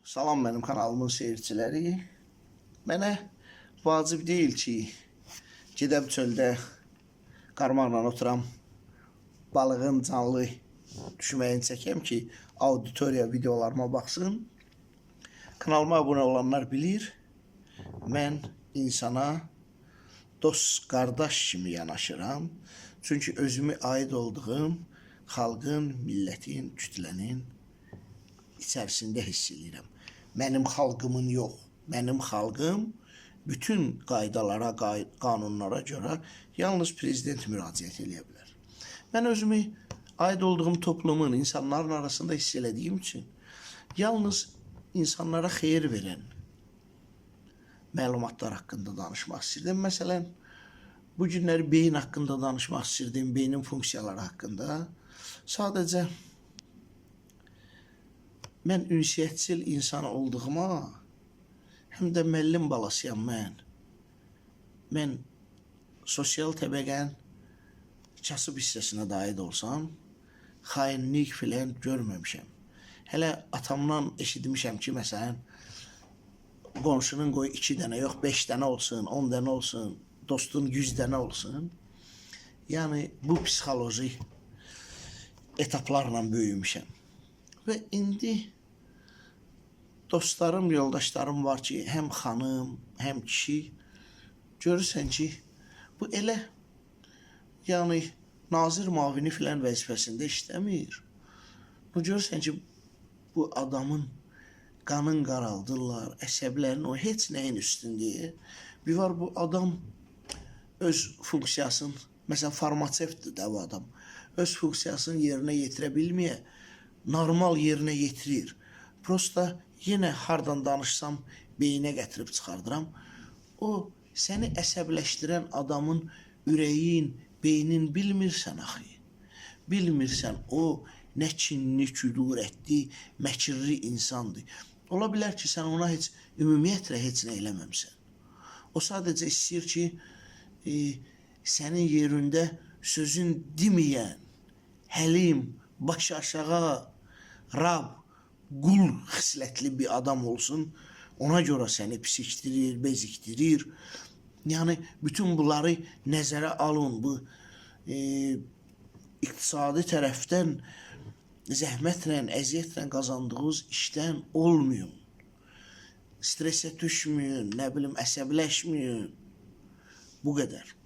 Salam benim kanalımın seyirciləri. Mənə vacib deyil ki, gedəm çöldə qarmaqla oturam, balığın canlı düşməyini çəkəm ki, auditoriya videolarıma baxsın. Kanalıma abunə olanlar bilir, mən insana dost, qardaş kimi yanaşıram. Çünki özümü aid olduğum xalqın, millətin, kütlənin içərisində hiss edirəm. Mənim xalqımın yox, mənim xalqım bütün qaydalara, qanunlara görə yalnız prezident müraciət edə bilər. Mən özümü aid olduğum toplumun, insanların arasında hiss elədiyim üçün yalnız insanlara xeyir verən məlumatlar haqqında danışmaq istəyirdim. Məsələn, bu günləri beyin haqqında danışmaq istəyirdim, beynin funksiyaları haqqında. Sadəcə mən ünsiyyətçil insan olduğuma, həm də müəllim balasıyam mən. Mən sosial təbəqənin kasıb hissəsinə də aid olsam, xainlik filan görməmişəm. Hələ atamdan eşitmişəm ki, məsələn, qonşunun qoy 2 dənə, yox 5 dənə olsun, 10 dənə olsun, dostun 100 dənə olsun. Yəni, bu psixoloji etaplarla böyümüşəm. Və indi dostlarım, yoldaşlarım var ki, həm xanım, həm kişi. Görürsən ki, bu elə yəni nazir mavini filan vəzifəsində işləmir. Bu görürsən ki, bu adamın qanın qaraldırlar, əsəblərin o heç nəyin üstündür. Bir var bu adam öz funksiyasını, məsələn farmasevtdir də bu adam, öz funksiyasını yerinə yetirə bilməyə, normal yerinə yetirir. Prosta yenə hardan danışsam beyinə gətirib çıxardıram. O səni əsəbləşdirən adamın ürəyin, beynin bilmirsən axı. Bilmirsən o nə kinli, küdurətli, məkirli insandır. Ola bilər ki, sən ona heç ümumiyyətlə heç nə eləməmsən. O sadəcə istəyir ki, sənin yerində sözün deməyən, həlim, baş aşağı, Rab, qul xislətli bir adam olsun. Ona görə səni pisikdirir, bezikdirir. Yəni, bütün bunları nəzərə alın. Bu iqtisadi tərəfdən zəhmətlə, əziyyətlə qazandığınız işdən olmayın. Stresə düşməyin, nə bilim, əsəbləşməyin. Bu qədər.